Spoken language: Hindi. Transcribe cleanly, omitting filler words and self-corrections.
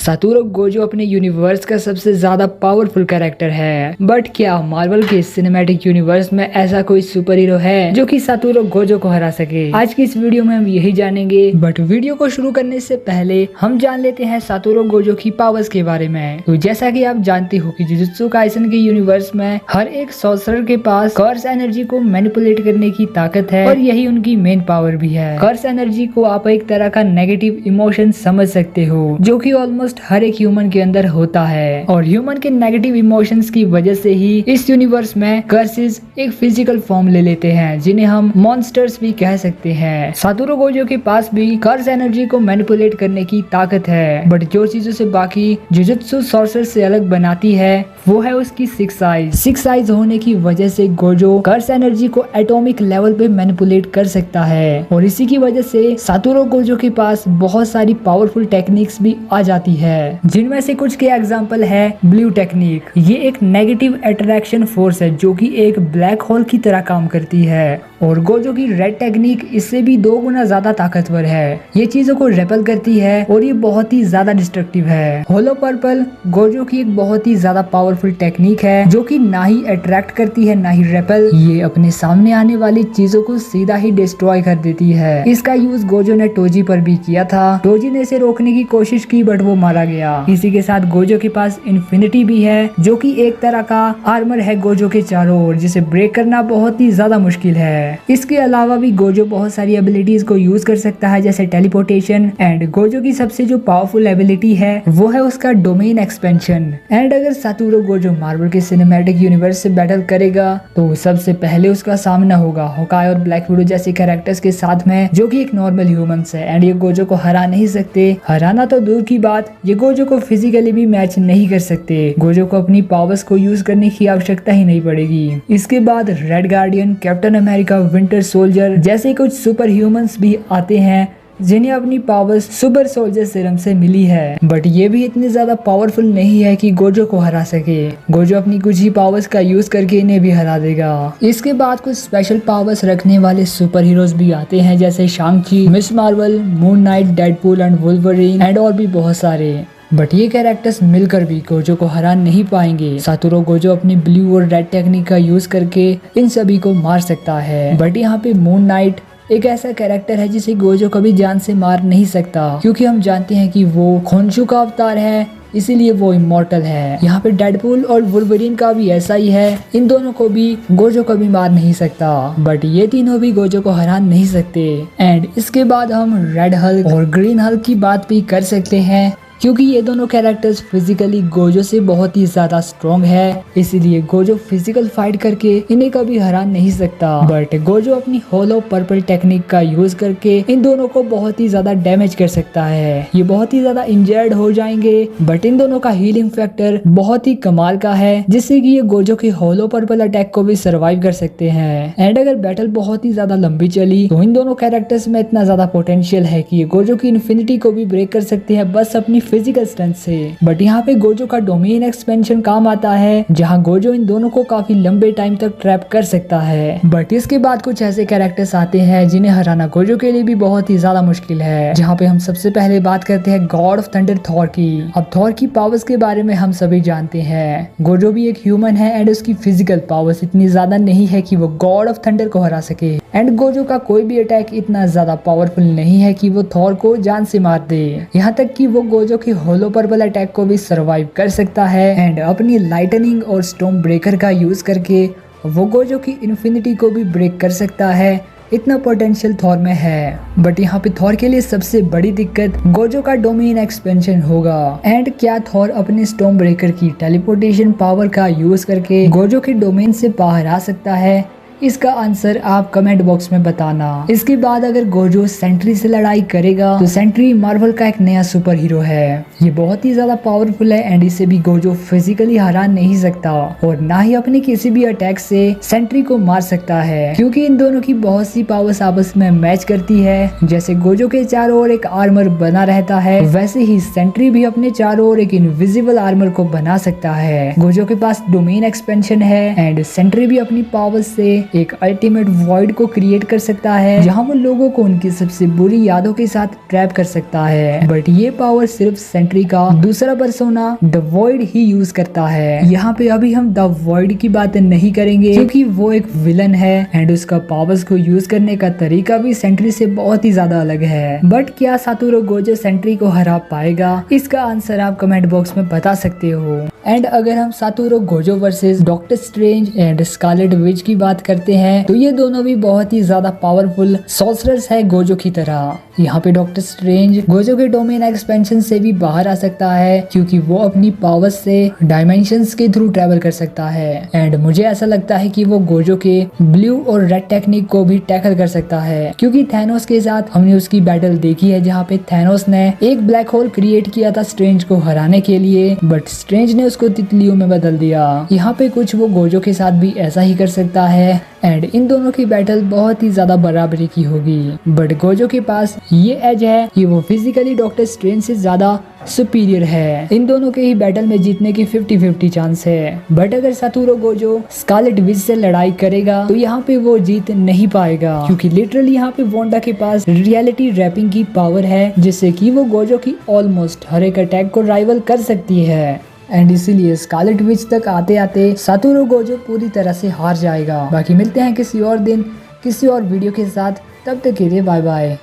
सातोरू गोजो अपने यूनिवर्स का सबसे ज्यादा पावरफुल कैरेक्टर है, बट क्या मार्वल के सिनेमैटिक यूनिवर्स में ऐसा कोई सुपर हीरो है जो कि सातोरू गोजो को हरा सके? आज की इस वीडियो में हम यही जानेंगे, बट वीडियो को शुरू करने से पहले हम जान लेते हैं सातोरू गोजो की पावर्स के बारे में। तो जैसा कि आप जानते हो कि जुजुत्सु काइसेन के यूनिवर्स में हर एक सॉर्सरर के पास कर्स एनर्जी को मैनिपुलेट करने की ताकत है और यही उनकी मेन पावर भी है। कर्स एनर्जी को आप एक तरह का नेगेटिव इमोशन समझ सकते हो जो कि ऑलमोस्ट हर एक ह्यूमन के अंदर होता है, और ह्यूमन के नेगेटिव इमोशंस की वजह से ही इस यूनिवर्स में कर्सेस एक फिजिकल फॉर्म ले लेते हैं जिन्हें हम मॉन्स्टर्स भी कह सकते हैं। सातोरू गोजो के पास भी कर्स एनर्जी को मैनिपुलेट करने की ताकत है, बट जो चीजों से बाकी जुजुत्सु सॉर्सरर से अलग बनाती है वो है उसकी 6 आइज। 6 आइज होने की वजह से गोजो कर्स एनर्जी को एटॉमिक लेवल पे मैनिपुलेट कर सकता है, और इसी की वजह से सातोरू गोजो के पास बहुत सारी पावरफुल टेक्निक्स भी आ जाती है, जिनमें से कुछ के एग्जांपल है ब्लू टेक्निक। ये एक नेगेटिव अट्रैक्शन फोर्स है जो कि एक ब्लैक होल की तरह काम करती है, और गोजो की रेड टेक्निक इससे भी 2 गुना ज्यादा ताकतवर है। ये चीजों को रेपल करती है और ये बहुत ही ज्यादा डिस्ट्रक्टिव है। होलो पर्पल गोजो की एक बहुत ही ज्यादा पावरफुल टेक्निक है जो कि ना ही अट्रैक्ट करती है ना ही रेपल, ये अपने सामने आने वाली चीजों को सीधा ही डिस्ट्रॉय कर देती है। इसका यूज गोजो ने टोजी पर भी किया था। टोजी ने इसे रोकने की कोशिश की बट वो मारा गया। इसी के साथ गोजो के पास इन्फिनिटी भी है जो कि एक तरह का आर्मर है गोजो के चारों ओर, जिसे ब्रेक करना बहुत ही ज्यादा मुश्किल है। इसके अलावा भी गोजो बहुत सारी एबिलिटीज को यूज कर सकता है जैसे टेलीपोर्टेशन, एंड गोजो की सबसे जो पावरफुल एबिलिटी है वो है उसका डोमेन एक्सपेंशन। एंड अगर सातोरू गोजो मार्वल के सिनेमैटिक यूनिवर्स से बैटल करेगा तो सबसे पहले उसका सामना होगा होकाई और ब्लैक विडो जैसे कैरेक्टर्स के साथ में जो कि एक नॉर्मल ह्यूमंस है, एंड ये गोजो को हरा नहीं सकते। हराना तो दूर की बात, ये गोजो को फिजिकली भी मैच नहीं कर सकते। गोजो को अपनी पावर्स को यूज करने की आवश्यकता ही नहीं पड़ेगी। इसके बाद red guardian, captain America, winter soldier जैसे कुछ सुपर ह्यूमंस भी आते हैं जिन्हें अपनी पावर्स सुपर सोल्जर सीरम से मिली है, बट ये भी इतनी ज्यादा पावरफुल नहीं है कि गोजो को हरा सके। गोजो अपनी कुछ ही पावर्स का यूज करके इन्हें भी हरा देगा। इसके बाद कुछ स्पेशल पावर्स रखने वाले सुपर हीरोज भी आते हैं जैसे Shang-Chi, Ms Marvel, Moon Knight, Deadpool and Wolverine and और भी बहुत सारे, बट ये कैरेक्टर्स मिलकर भी गोजो को हरा नहीं पाएंगे। सातोरू गोजो अपनी ब्लू और रेड टेक्निक का यूज करके इन सभी को मार सकता है, बट यहाँ पे मून नाइट एक ऐसा कैरेक्टर है जिसे गोजो कभी जान से मार नहीं सकता, क्योंकि हम जानते हैं कि वो खोंशू का अवतार है, इसीलिए वो इमॉर्टल है। यहाँ पे डेडपूल और वुल्वरीन का भी ऐसा ही है, इन दोनों को भी गोजो कभी मार नहीं सकता, बट ये तीनों भी गोजो को हरा नहीं सकते। एंड इसके बाद हम रेड हल्क और ग्रीन हल्क की बात भी कर सकते हैं, क्योंकि ये दोनों कैरेक्टर्स फिजिकली गोजो से बहुत ही ज्यादा स्ट्रॉन्ग है, इसीलिए गोजो फिजिकल फाइट करके इन्हें कभी हरा नहीं सकता, बट गोजो अपनी होलो पर्पल टेक्निक का यूज करके इन दोनों को बहुत ही ज्यादा डैमेज कर सकता है। ये बहुत ही ज्यादा इंजर्ड हो जाएंगे, बट इन दोनों का हीलिंग फैक्टर बहुत ही कमाल का है, जिससे कि ये गोजो के होलो पर्पल अटैक को भी सर्वाइव कर सकते हैं। एंड अगर बैटल बहुत ही ज्यादा लंबी चली तो इन दोनों कैरेक्टर्स में इतना ज्यादा पोटेंशियल है कि ये गोजो की इन्फिनिटी को भी ब्रेक कर सकते हैं बस अपनी फिजिकल स्ट्रेंथ से। बट यहाँ पे गोजो का डोमेन एक्सपेंशन काम आता है, जहाँ गोजो इन दोनों को काफी लंबे टाइम तक ट्रैप कर सकता है। बट इसके बाद कुछ ऐसे कैरेक्टर्स आते हैं जिन्हें हराना गोजो के लिए भी बहुत ही ज्यादा मुश्किल है, जहाँ पे हम सबसे पहले बात करते हैं गॉड ऑफ थंडर थॉर की। अब थॉर की पावर्स के बारे में हम सभी जानते हैं, गोजो भी एक ह्यूमन है एंड उसकी फिजिकल पावर्स इतनी ज्यादा नहीं है कि वो गॉड ऑफ थंडर को हरा सके, एंड गोजो का कोई भी अटैक इतना ज्यादा पावरफुल नहीं है कि वो थॉर को जान से मार दे। यहाँ तक कि वो गोजो के होलो पर्पल अटैक को भी सरवाइव कर सकता है, एंड अपनी लाइटनिंग और स्टॉर्म ब्रेकर का यूज करके वो गोजो की इन्फिनिटी को भी ब्रेक कर सकता है। इतना पोटेंशियल थॉर में है, बट यहाँ पे थॉर के लिए सबसे बड़ी दिक्कत गोजो का डोमेन एक्सपेंशन होगा। एंड क्या थॉर अपने स्टॉर्म ब्रेकर की टेलीपोर्टेशन पावर का यूज करके गोजो के डोमेन से बाहर आ सकता है? इसका आंसर आप कमेंट बॉक्स में बताना। इसके बाद अगर गोजो सेंट्री से लड़ाई करेगा तो सेंट्री मार्वल का एक नया सुपर हीरो है। ये बहुत ही ज्यादा पावरफुल है एंड इसे भी गोजो फिजिकली हरा नहीं सकता, और ना ही अपने किसी भी अटैक से सेंट्री को मार सकता है, क्योंकि इन दोनों की बहुत सी पावर्स आपस में मैच करती है। जैसे गोजो के चारों ओर एक आर्मर बना रहता है, वैसे ही सेंट्री भी अपने चारों ओर एक इनविजिबल आर्मर को बना सकता है। गोजो के पास डोमेन एक्सपेंशन है एंड सेंट्री भी अपनी पावर्स से एक अल्टीमेट वॉइड को क्रिएट कर सकता है जहाँ वो लोगों को उनकी सबसे बुरी यादों के साथ ट्रैप कर सकता है। बट ये पावर सिर्फ सेंट्री का दूसरा persona the void he use करता है। यहाँ पे अभी हम द वॉइड की बात नहीं करेंगे क्योंकि वो एक विलन है एंड उसका पावर्स को यूज करने का तरीका भी सेंट्री से बहुत ही ज्यादा अलग है। बट क्या सातोरू गोजो सेंट्री को हरा पाएगा? इसका आंसर आप कमेंट बॉक्स में बता सकते हो। एंड अगर हम Satoru Gojo versus doctor strange and Scarlet Witch की बात करते हैं तो ये दोनों भी बहुत ही ज्यादा पावरफुल सॉर्सरर्स है गोजो की तरह। यहाँ पे डॉक्टर स्ट्रेंज गोजो के डोमेन एक्सपेंशन से भी बाहर आ सकता है क्योंकि वो अपनी पावर्स से डायमेंशंस के थ्रू ट्रेवल कर सकता है। एंड मुझे ऐसा लगता है कि वो गोजो के ब्लू और रेड टेक्निक को भी टैकल कर सकता है क्योंकि थैनोस के साथ हमने उसकी बैटल देखी है जहाँ पे थैनोस ने एक ब्लैक होल क्रिएट किया था स्ट्रेंज को हराने के लिए, बट स्ट्रेंज ने उसको तितलियों में बदल दिया। यहाँ पे कुछ वो गोजो के साथ भी ऐसा ही कर सकता है एंड इन दोनों की बैटल बहुत ही ज्यादा बराबरी की होगी। बट गोजो के पास ये एज है कि वो फिजिकली डॉक्टर स्ट्रेंज से ज्यादा सुपीरियर है। इन दोनों के ही बैटल में जीतने की 50-50 चांस है। बट अगर सातोरू गोजो स्कारलेट विच से लड़ाई करेगा तो यहाँ पे वो जीत नहीं पाएगा क्योंकि लिटरली यहाँ पे वांडा के पास रियलिटी रैपिंग की पावर है जिससे कि वो गोजो की ऑलमोस्ट हर एक अटैक को राइवल कर सकती है। एंड इसीलिए स्कारलेट विच तक आते आते सातोरू गोजो पूरी तरह से हार जाएगा। बाकी मिलते हैं किसी और दिन किसी और वीडियो के साथ, तब तक के लिए बाय बाय।